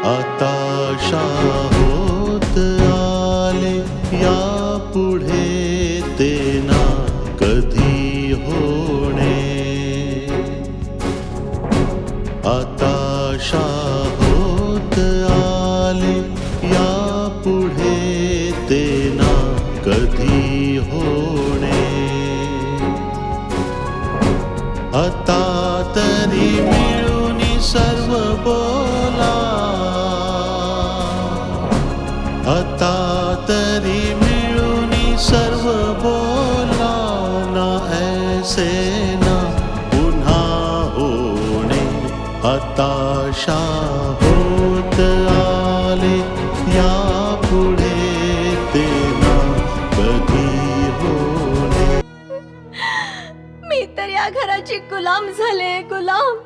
आता होत आले यापुढे ते ना कधी होणे. आता होत आले यापुढे ते ना कधी होणे. आता तरी मिळून सर्व बोला. आता तरी मिळून सर्व बोला ना ऐसे ना पुन्हा होणे. हताशा होत आले यापुढे ते ना कधी होणे. मी तर या घराची गुलाम झाले, गुलाम.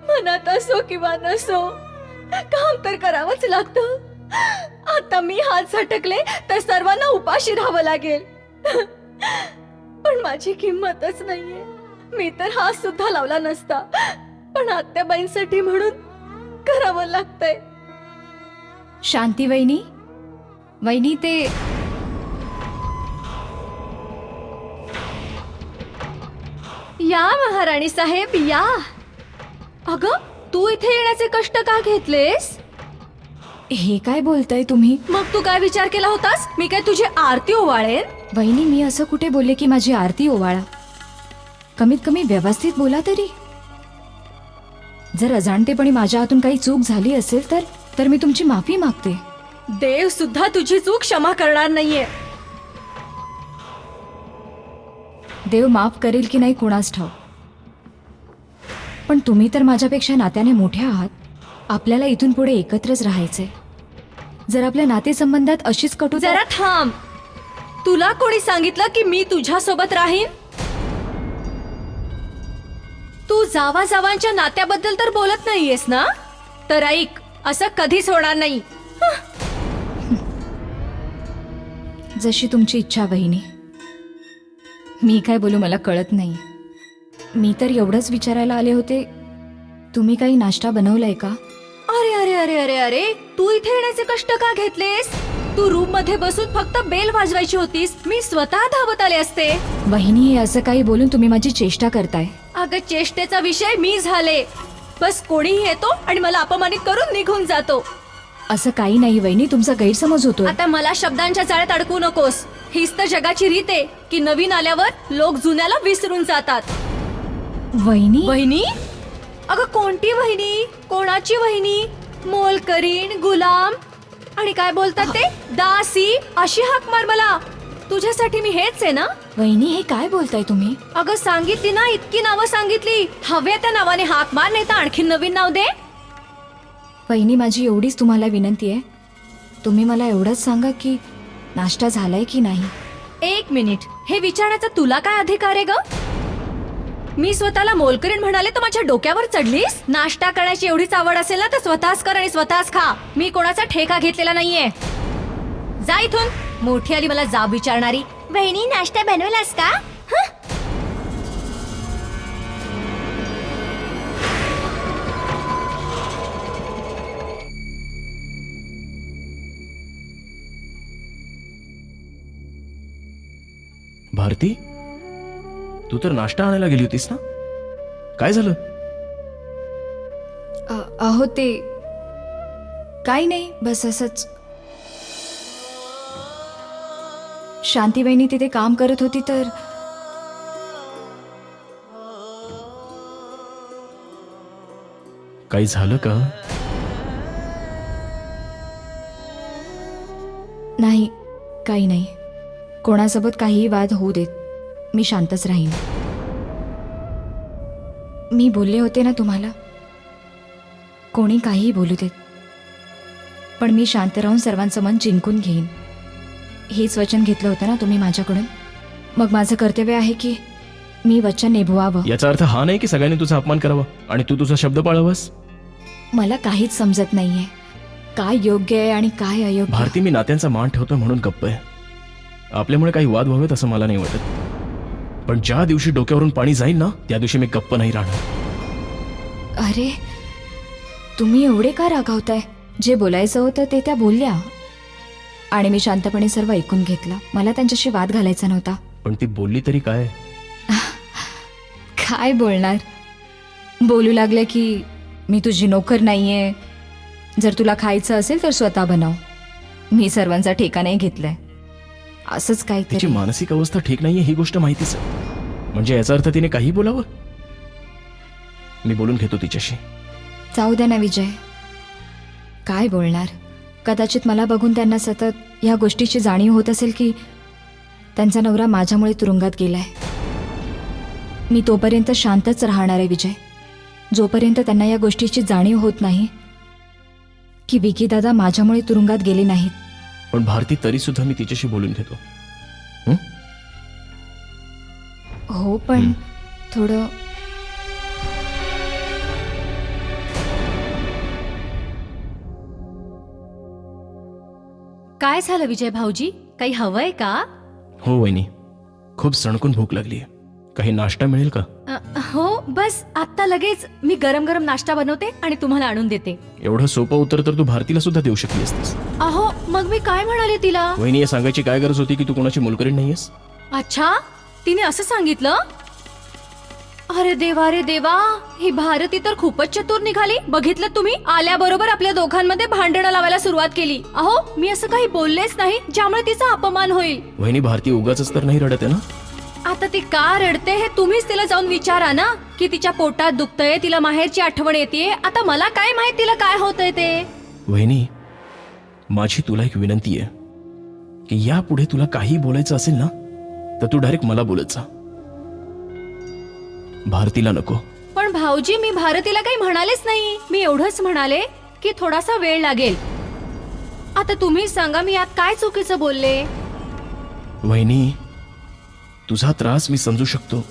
मनात असो किंवा नसो काम तर करावंच लागतं. आता मी हात झटकले तर सर्वांना उपाशी राहावं लागेल. पण माझी किंमतच नाहीये. मी तर हात सुद्धा लावला नसता, पण आत्याबाईंसाठी म्हणून करावं लागतंय. शांती वहिनी, वहिनी ते या महाराणी साहेब या. अगं तू इथे येण्याचे कष्ट का घेतलेस? हे काय बोलताय तुम्ही? मग तू काय विचार केला होतास? मी काय तुझी आरती ओवाळेन? वहिनी, मी असं कुठे बोलले की माझी आरती ओवाळा. कमीत कमी व्यवस्थित बोला तरी. जर अजाणतेपणी माझ्या हातून काही चूक झाली असेल तर मी तुमची माफी मागते. देव सुद्धा तुझी चूक क्षमा करणार नाहीये. देव माफ करेल की नाही कुणास ठाऊक, पण तुम्ही तर माझ्यापेक्षा नात्याने मोठ्या आहात. आपल्याला इथून पुढे एकत्रच राहायचे. जर आपल्या नातेसंबंधात अशीच कटू जरा थांब. तुला कोणी सांगितलं की मी तुझ्या सोबत राहीन? तू जावा जावांच्या नात्याबद्दल तर बोलत नाहीयेस ना? तर ऐक, असं कधीच होणार नाही. जशी तुमची इच्छा वहिनी. मी काय बोलू मला कळत नाही. मी तर एवढंच विचारायला आले होते, तुम्ही काही नाश्ता बनवलाय का? अरे अरे अरे अरे अरे, तू इथे येण्याचे कष्ट का घेतलेस? तू रूम मध्ये बसून फक्त बेल वाजवायची होतीस. मी स्वतः धावत आले असते. वहिनी, हे असं काही बोलून तुम्ही माझी चेष्टा करताय. अगं चेष्टेचा विषय मी झाले. बस कोणीही येतो आणि मला अपमानित करून निघून जातो. असं काही नाही वहिनी, तुमचा गैरसमज होतो. आता मला शब्दांच्या जाळ्यात अडकू नकोस. हीच तर जगाची रीत आहे की नवीन आल्यावर लोक जुन्याला विसरून जातात. वहिनी, वहिनी? अगं कोणती वहिनी? कोणाची वहिनी? मोलकरीण, गुलाम आणि काय बोलतात ते दासी अशी हाक मार मला. तुझ्यासाठी मी हेच आहे ना? वहिनी, हे काय बोलताय तुम्ही? अगं सांगितली ना, इतकी नावं सांगितली. हव्या त्या नावाने हाक मार, नाही तर आणखी नवीन नाव दे. वहिनी, माझी एवढीच तुम्हाला विनंती आहे, तुम्ही मला एवढंच सांगा की नाश्ता झालाय की नाही. एक मिनिट, हे विचारण्याचा तुला काय अधिकार आहे ग? मी स्वतःला मोलकरीण म्हणाले तर माझ्या डोक्यावर चढलीस? नाश्ता करण्याची एवढीच आवड असेल ना तर स्वतःच कर आणि स्वतःच खा. मी कोणाचा ठेका घेतलेला नाहीये. जा इथून. मोठी आली मला जाब विचारणारी. बहिणी, नाश्ता बनवलास का? भारती, तू तर नाश्ता आणायला गेली होतीस ना? काय झालं? अहो ते काही नाही, बस असंच. शांती वहिनी तिथे काम करत होती तर काही झालं का? नाही, काही नाही. कोणासोबत काहीही वाद होऊ देत, मी शांतच राहीन. मी बोलले होते ना तुम्हाला, कोणी काहीही बोलू देत, पण मी शांत राहून सर्वांचं मन जिंकून घेईन. हेच वचन घेतलं होतं ना तुम्ही माझ्याकडून. मग माझं कर्तव्य आहे की मी वचन निभवावं. याचा अर्थ हा नाही की सगळ्यांनी तुझा अपमान करावा आणि तू तुझा शब्द पाळावास. मला काहीच समजत नाहीये काय योग्य आहे आणि काय अयोग्य. भारती, मी नात्यांचा मान ठेवतोय म्हणून गप्प आहे. आपल्यामुळे काही वाद व्हावेत असं मला नाही वाटत. पण ज्या दिवशी डोक्यावरून पाणी जाईल ना, त्या दिवशी मी गप्प नाही राहणार. अरे तुम्ही एवढे का रागावताय? जे बोलायचं होतं ते त्या बोलल्या आणि मी शांतपणे सर्व ऐकून घेतलं. मला त्यांच्याशी वाद घालायचा नव्हता. पण ती बोलली तरी काय? काय बोलणार? बोलू लागले की मी तुझी नोकर नाहीये, जर तुला खायचं असेल तर स्वतः बनव. मी सर्वांचा ठेका नाही घेतलाय, असंच तिची काहीतरी. मानसिक अवस्था ठीक नाहीये ही गोष्ट माहितीच आहे. म्हणजे याचा अर्थ तिने काही बोलावं. मी बोलून घेतो तिच्याशी. जाऊ द्या ना विजय, काय बोलणार? कदाचित मला बघून त्यांना सतत ह्या गोष्टीची जाणीव होत असेल की त्यांचा नवरा माझ्यामुळे तुरुंगात गेलाय. मी तोपर्यंत शांतच राहणार आहे विजय, जोपर्यंत त्यांना या गोष्टीची जाणीव होत नाही की विकी दादा माझ्यामुळे तुरुंगात गेले नाहीत. पण भारती, तरी सुद्धा मी तिच्याशी बोलून घेतो. हं? हो पण थोडं. काय झालं विजय भाऊजी, काही हवंय का? हो वहिनी, खूप सणकून भूक लागली आहे. काही नाश्ता मिळेल का? हो, बस आत्ता लगेच मी गरम गरम नाश्ता बनवते आणि तुम्हाला आणून देते. एवढं सोपं उत्तर तर तू भारतीला सुद्धा देऊ शकली असतीस. अहो, मग मी काय म्हणाले तिला? वहिनी, हे सांगायची काय गरज होती की तू कोणाची मुलकरीण नाहीयेस? अच्छा, तिने असं सांगितलं? अरे देवा रे देवा, ही भारती तर खूपच चतुर निघाली. बघितलं तुम्ही, आल्याबरोबर आपल्या दोघांमध्ये भांडणं लावायला सुरुवात केली. अहो, मी असं काही बोललेच नाही ज्यामुळे तिचा अपमान होईल. वहिनी, भारती उगाच तर नाही रडत आहे ना? आता ती का रडते हे तुम्हीच तिला जाऊन विचारा ना, की तिच्या पोटात दुखतंय, तिला माहेरची आठवण येते. आता मला काय माहित तिला काय होतंय ते. वहिनी, माझी तुला एक विनंती आहे की यापुढे तुला काही बोलायचं असेल ना तर तू डायरेक्ट मला बोलत जा, भारतीला नको. पण भाऊजी, मी भारतीला काही म्हणालेच नाही. मी एवढंच म्हणाले की थोडासा वेळ लागेल. आता तुम्हीच सांगा, मी यात काय चुकीचं बोलले? वहिनी, तुझा त्रास मी समजू शकतो,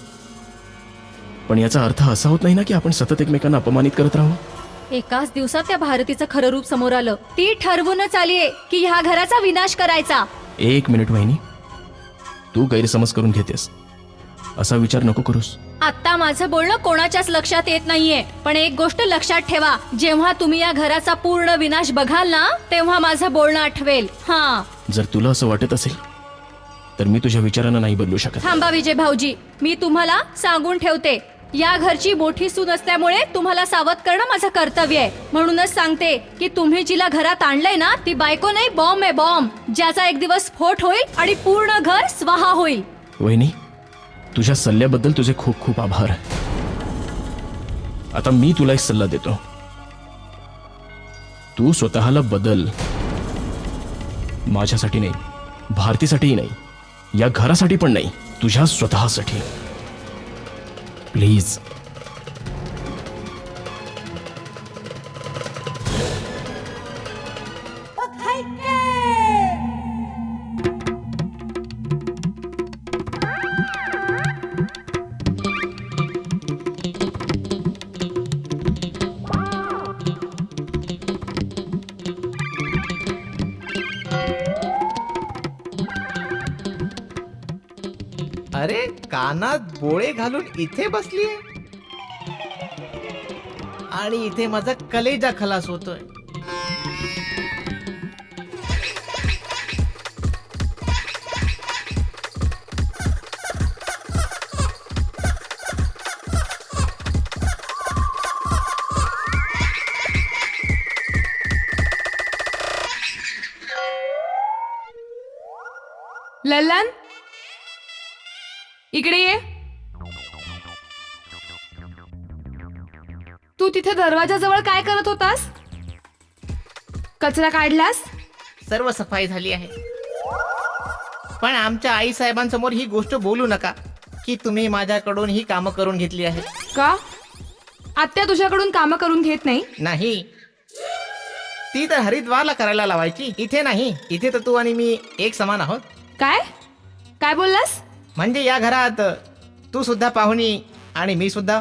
पण याचा अर्थ असा होत नाही ना की आपण सतत एकमेकांना अपमानित करत राहू. एकाच दिवसात त्या भारतीचं खरं रूप समोर आलं. ती ठरवूनच आलीये की ह्या घराचा विनाश करायचा. एक मिनिट वहिनी, तू गैरसमज करून घेतेस. असा विचार नको करूस. आता माझं बोलणं कोणाच्याच लक्षात येत नाहीये, पण एक गोष्ट लक्षात ठेवा, जेव्हा तुम्ही या घराचा पूर्ण विनाश बघाल ना, तेव्हा माझं बोलणं आठवेल. हा, जर तुला असं वाटत असेल तर मी तुझ्या विचारांना नाही बदलू शकत. थांबा विजय भाऊजी, मी तुम्हाला सांगून ठेवते, या घरची मोठी सून असल्यामुळे तुम्हाला सावध करणं माझं कर्तव्य आहे. म्हणूनच सांगते की तुम्ही जिला घरात आणलंय ना, ती बायको नाही, बॉम्ब आहे, बॉम्ब, ज्याचा एक दिवस स्फोट होईल आणि पूर्ण घर स्वाहा होईल. वहिनी, तुझ्या सल्ल्याबद्दल तुझे खूप खूप आभार. आता मी तुला एक सल्ला देतो, तू स्वतःला बदल. माझ्यासाठी नाही, भारतीसाठीही नाही, या घरासाठी पण नाही, तुझ्या स्वतःसाठी प्लीज. अरे, कानात बोळे घालून इथे बसली आणि इथे माझा कलेजा खलास होतोय. लल्लन, इकडे ये. तू तिथे दरवाजाजवळ काय करत होतास? कचरा काढलास? सर्व सफाई झाली आहे, पण आमच्या आई साहेबांसमोर ही गोष्ट बोलू नका की तुम्ही माझ्याकडून ही कामं करून घेतली आहेत. का? आत्या तुझ्याकडून कामं करून घेत नाही? नाही, ती तर हरिद्वारला करायला लावायची, इथे नाही. इथे तर तू आणि मी एक समान आहोत. काय काय बोललास? म्हणजे या घरात तू सुद्धा पाहुणी आणि मी सुद्धा.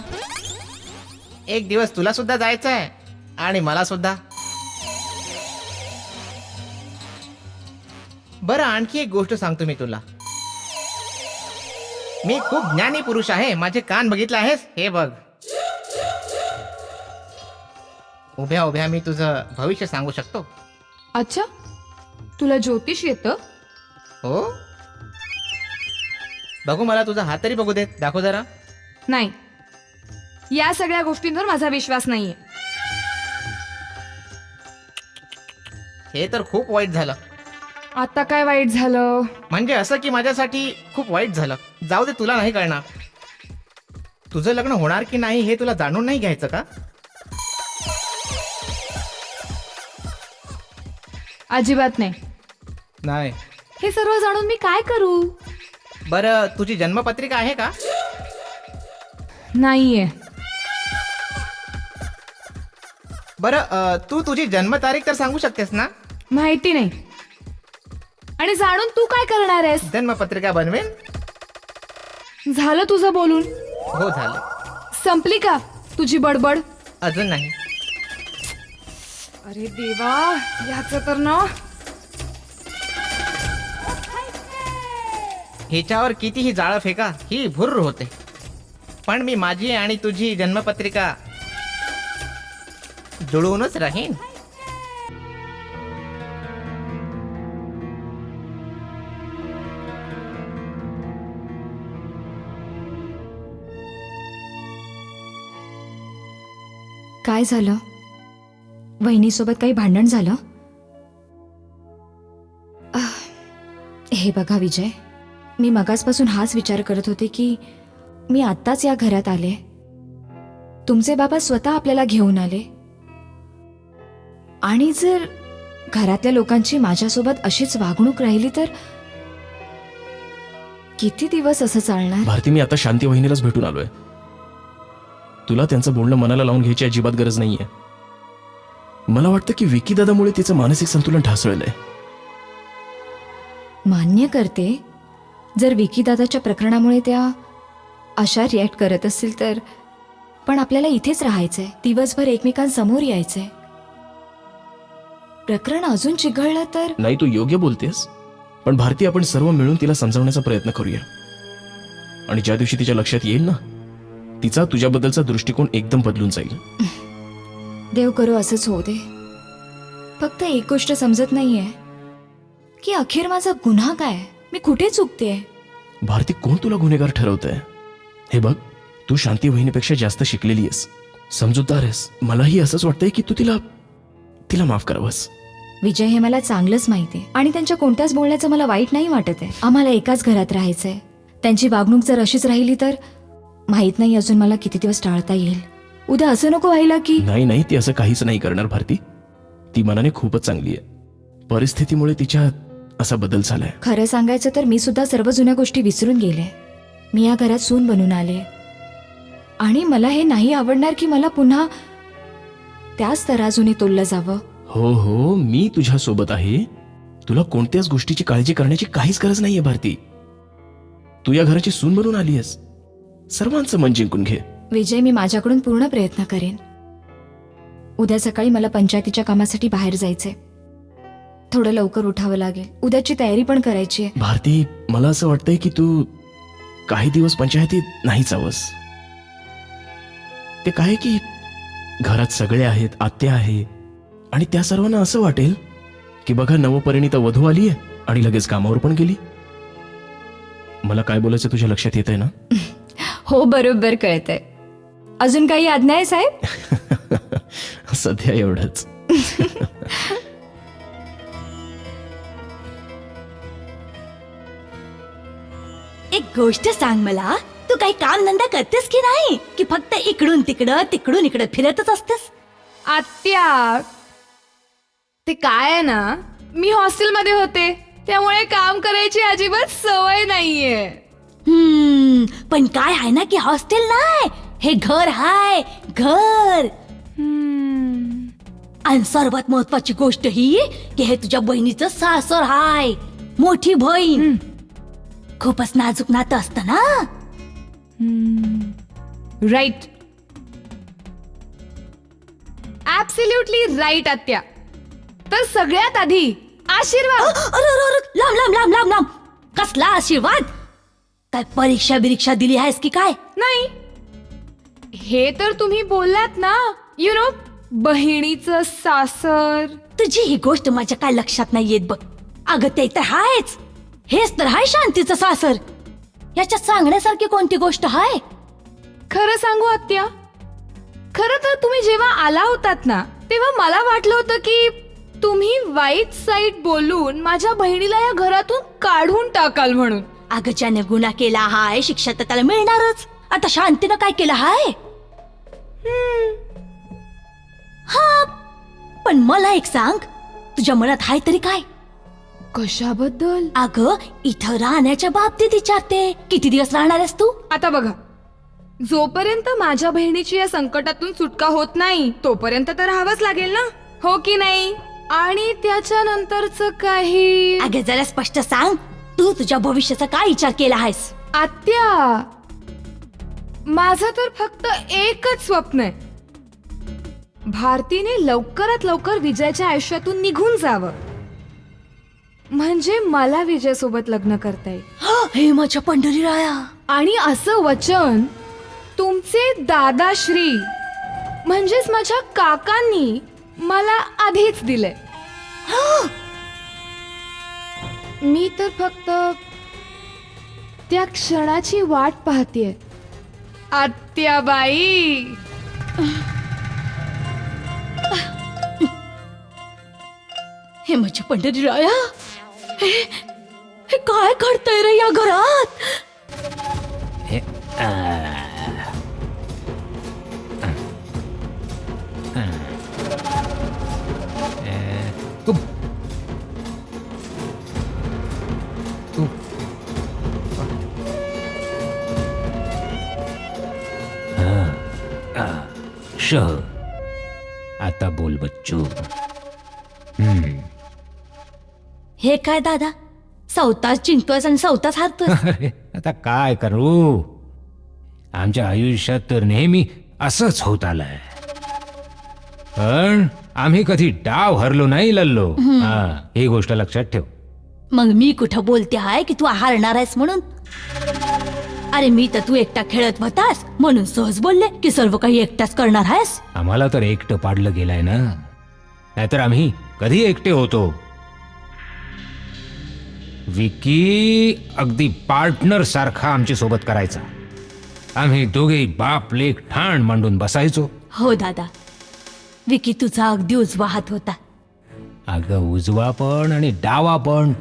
एक दिवस तुला सुद्धा जायचं आहे आणि मला सुद्धा. बरं, आणखी एक गोष्ट सांगतो मी तुला. मी खूप ज्ञानी पुरुष आहे. माझे कान बघितले आहेस? हे बघ. उभ्या उभ्या मी तुझं भविष्य सांगू शकतो. अच्छा, तुला ज्योतिष येतं? हो. बघू, मला तुझा हात तरी बघू देत. दाखव जरा. नाही, या सगळ्या गोष्टींवर माझा विश्वास नाहीये. हे तर खूप वाईट झालं. आता काय वाईट झालं? म्हणजे असं की माझ्यासाठी खूप वाईट झालं. जाऊ दे, तुला नाही कळणार. तुझं लग्न होणार की नाही हे तुला जाणून नाही घ्यायचं का? अजिबात नाही. नाही. हे सर्व जाणून मी काय करू? बरं, तुझी जन्मपत्रिका आहे का? नाहीये. बरं, तू तुझी जन्मतारीख तर सांगू शकतेस ना? माहिती नाही. आणि जाणून तू काय करणार आहेस? जन्मपत्रिका बनवेन. झालं तुझं बोलून? हो, झालं. संपली का तुझी बडबड? अजून नाही. अरे देवा, याचं तर ना. हिच्यावर कितीही जाळं फेका, ही भुर्र होते. पण मी माझी आणि तुझी जन्मपत्रिका जुळवूनच राहीन. काय झालं? वहिनीसोबत काही भांडण झालं? हे बघा विजय, मी मगासपासून हाच विचार करत होते की मी आत्ताच या घरात आले. तुमचे बाबा स्वतः आपल्याला घेऊन आले. आणि जर घरातल्या लोकांची माझ्यासोबत अशीच वागणूक राहिली तर किती दिवस असं चालणार? भारती, मी आता शांती वहिनीलाच भेटून आलोय. तुला त्यांचं बोलणं मनाला लावून घ्यायची अजिबात गरज नाहीये. मला वाटतं की विकी दादामुळे तिचं मानसिक संतुलन ढासळलंय. मान्य करते, जर विकी दादाच्या प्रकरणामुळे त्या अशा रिॲक्ट करत असतील तर. पण आपल्याला इथेच राहायचंय, दिवसभर एकमेकांसमोर यायचंय. प्रकरण अजून चिघळलं तर. नाही, तू योग्य बोलतेस. पण भारती, आपण सर्व मिळून तिला समजावण्याचा प्रयत्न करूया. आणि ज्या दिवशी तिच्या लक्षात येईल ना, तिचा तुझ्याबद्दलचा दृष्टिकोन एकदम बदलून जाईल. देव करो असंच होऊ दे. फक्त एक गोष्ट समजत नाहीये की अखेर माझा गुन्हा काय? मी कुठे चुकतेय? भारती, कोण तुला गुन्हेगार ठरवतंय? हे बघ, तू शांती वहिनीपेक्षा जास्त शिकलेली आहेस, समजूतदार आहेस. मलाही असंच वाटतंय की तू तिला माफ करावंस. विजय, हे मला चांगलंच माहिती आहे आणि त्यांच्या कोणत्याच बोलण्याचं मला वाईट नाही वाटत आहे. आम्हाला एकाच घरात राहायचंय. त्यांची वागणूक जर अशीच राहिली तर माहित नाही अजून मला किती दिवस टाळता येईल. उद्या असं नको व्हायला की. नाही, ती असं काहीच नाही करणार भारती. ती मनाने खूपच चांगली आहे. परिस्थितीमुळे तिच्यात असा बदल झालाय. खरं सांगायचं तर मी सुद्धा सर्व जुन्या गोष्टी विसरून गेले. मी या घरात सून बनून आले आणि मला हे नाही आवडणार की मला पुन्हा त्याच तराजूने तोललं जावं. हो, मी तुझ्या सोबत आहे. तुला कोणत्याच गोष्टीची काळजी करण्याची काहीच गरज नाहीये भारती. तू या घराची सून बनून आलीयस. सर्वांचं मन जिंकून घे. विजय, मी माझ्याकडून पूर्ण प्रयत्न करेन. उद्या सकाळी मला पंचायतीच्या कामासाठी बाहेर जायचंय. थोडं लवकर उठावं लागेल. उद्याची तयारी पण करायची आहे. भारती, मला असं वाटतंय की तू काही दिवस पंचायतीत नाही जावंस. ते काय की घरात सगळे आहेत, आत्या आहे आणि त्या सर्वांना असं वाटेल की बघा, नवपरिणीत वधू आली आहे आणि लगेच कामावर पण गेली. मला काय बोलायचं तुझ्या लक्षात येतंय ना? हो, बरोबर कळतंय. अजून काही आज्ञा आहे साहेब? सध्या एवढंच. एक गोष्ट सांग मला, तू काही काम धंदा करतेस की नाही, की फक्त इकडून तिकडं फिरतच असतेस? आत्या, ते काय आहे ना, मी हॉस्टेलमध्ये होते त्यामुळे काम करायची अजिबात सवय नाहीये. पण काय आहे ना की हॉस्टेल नाही, हे घर हाय, घर. आणि सर्वात महत्वाची गोष्ट ही की हे तुझ्या बहिणीचं सासर हाय, मोठी बहीण. खूपच नाजूक नातं असतं ना. राईट, ऍब्सोल्युटली राईट आत्या. तर सगळ्यात आधी आशीर्वाद. अरे अरे अरे, लांब लांब लांब लांब लांब. कसला आशीर्वाद? काय परीक्षा बिरीक्षा दिली आहेस की काय? नाही, हे तर तुम्ही बोललात ना, यु नो, बहिणीचं सासर. तुझी ही गोष्ट माझ्या काय लक्षात नाही येत बघ. अगं ते तर हायच, हेच तर हाय शांतीचं सासर. याच्यात सांगण्यासारखी कोणती गोष्ट हाय? खरं सांगू आत्या, खरं तर तुम्ही जेव्हा आला होतात ना, तेव्हा मला वाटलं होतं की तुम्ही वाईट साईड बोलून माझ्या बहिणीला या घरातून काढून टाकाल म्हणून. अगं ज्याने गुन्हा केला हाय, शिक्षा तर त्याला मिळणारच. आता शांतीनं काय केलं हाय? हा, पण मला एक सांग, तुझ्या मनात हाय तरी काय? कशाबद्दल? अगं इथं राहण्याच्या बाबतीत विचारते. किती दिवस राहणार आहेस तू? आता बघा, जोपर्यंत माझ्या बहिणीची या संकटातून सुटका होत नाही तोपर्यंत तर राहावंच लागेल ना, हो की नाही? आणि त्याच्यानंतरच काही. अगं जरा स्पष्ट सांग, तू तुझ्या भविष्याचा काय विचार केला आहेस? आत्या, माझं तर फक्त एकच स्वप्न आहे, भारतीने लवकरात लवकर विजयाच्या आयुष्यातून निघून जावं, म्हणजे मला विजय सोबत लग्न करता येईल. हे माझ्या पंढरीराया. आणि असं वचन तुमचे दादाश्री म्हणजेच माझ्या काकांनी मला आधीच दिलंय. मी तर फक्त त्या क्षणाची वाट पाहतेय आत्याबाई. हे माझ्या पंढरीराया, हे काय घडतंय रे या घरात? आता बोल बच्चू. हे काय दादा, सवताच जिंकतोयस आणि सवताच हारतोय. अरे आता काय करू, आमच्या आयुष्यात तर नेहमी असंच होत आलंय, पण आम्ही कधी डाव हरलो नाही लल्लो. ही गोष्ट लक्षात ठेव. मग मी कुठं बोलते आहे की तू हारणार आहेस म्हणून? अरे मी तर तू एकटा खेळत होतास म्हणून सहज बोलले की सर्व काही एकटाच करणार आहेस. आम्हाला तर एकटं पाडलं गेलंय ना, नाहीतर आम्ही कधी एकटे होतो. विकी अगदी पार्टनर सारखा आमच्या सोबत करायचा. आम्ही दोघे बाप लेक ठाण मांडून बसायचो. हो दादा, विकी तुझा अगदी उजवा हात होता. अगं उजवा पण आणि डावा पण,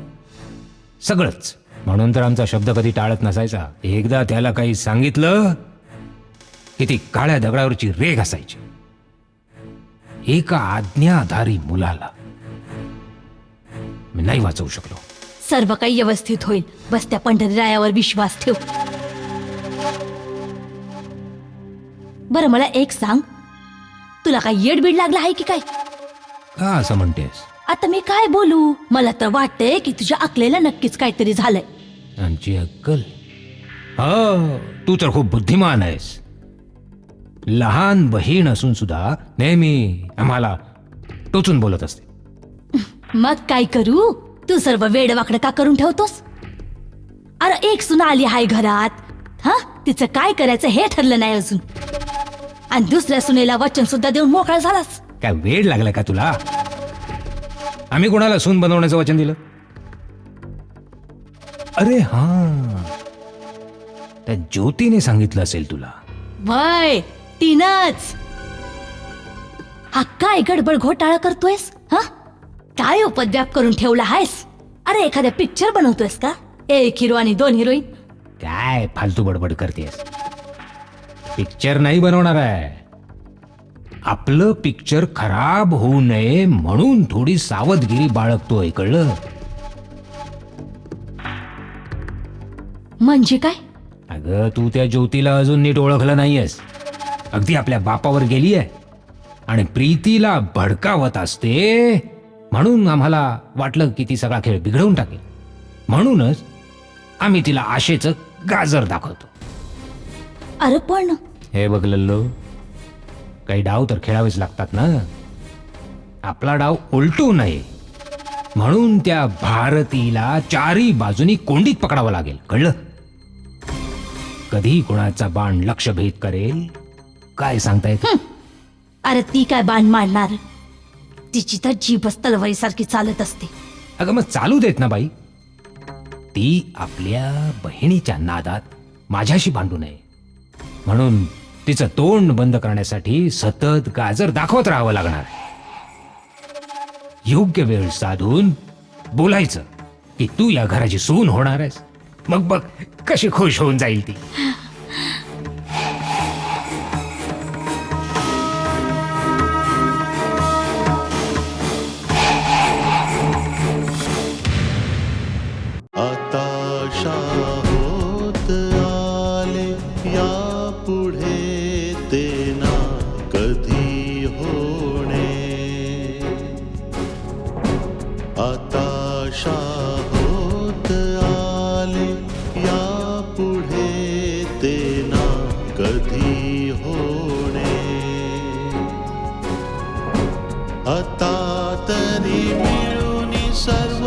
सगळंच. म्हणून तर आमचा शब्द कधी टाळत नसायचा. एकदा त्याला काही सांगितलं की ती काळ्या दगडावरची रेघ असायची. एका आज्ञाधारी मुलाला मी नाही वाचवू शकलो. सर्व काही व्यवस्थित होईल, बस त्या पंढरीरायावर विश्वास ठेव. बरं मला एक सांग, तुला काय येडबीड लागला आहे की काय? का असं म्हणतेस? आता मी काय बोलू, मला तर वाटतंय की तुझ्या अकलेला नक्कीच काहीतरी झालंय. आमची अक्कल? हो, तू तर खूप बुद्धिमान आहेस. लहान बहीण असून सुद्धा नेहमी आम्हाला टोचून बोलत असते. मग काय करू, तू सर्व वेडवाकडं का करून ठेवतोस? अरे एक सुना आली हाय घरात, हा तिचं काय करायचं हे ठरलं नाही अजून, आणि दुसऱ्या सुनेला वचन सुद्धा देऊन मोकळा झालास. काय वेळ लागला का तुला? आम्ही कोणाला सून बनवण्याचं वचन दिलं? अरे हा, त्या ज्योतीने सांगितलं असेल तुला. वय तीनच. हा काय गडबड घोटाळा करतोयस? हा काय उपद्व्याप करून ठेवला आहेस? अरे एखाद्या पिक्चर बनवतोयस का? एक हिरो आणि दोन हिरोईन? काय फालतू बडबड करतेस? पिक्चर नाही बनवणार आहे. आपलं पिक्चर खराब होऊ नये म्हणून थोडी सावधगिरी बाळगतोय, कळलं? म्हणजे काय? अगं तू त्या ज्योतीला अजून नीट ओळखलं नाहीयेस. अगदी आपल्या बापावर गेली आहे आणि प्रीतीला भडकावत असते, म्हणून आम्हाला वाटलं की ती सगळा खेळ बिघडवून टाकेल. म्हणूनच आम्ही तिला आशेचं गाजर दाखवतो. अरे पण हे बघ लल्लो, काही डाव तर खेळावेच लागतात ना. आपला डाव उलटू नये म्हणून त्या भारतीला चारी बाजूनी कोंडीत पकडावं लागेल, कळलं? कधी कोणाचा बाण लक्ष भेद करेल काय सांगता येत. अरे ती काय बाण मारणार, तिची तर जीभच तलवारीसारखी चालत असते. अगं मग चालू देत ना बाई. ती आपल्या बहिणीच्या नादात माझ्याशी भांडू नये म्हणून तिचं तोंड बंद करण्यासाठी सतत गाजर दाखवत राहावं लागणार. योग्य वेळ साधून बोलायचं की तू या घराची सून होणार आहेस. मग बघ कशी खुश होऊन जाईल ती. आता होत आले या पुढे ते ना कधी होणे. आता होत आले या पुढे ते ना कधी होणे. आता तरी मिळून सर्व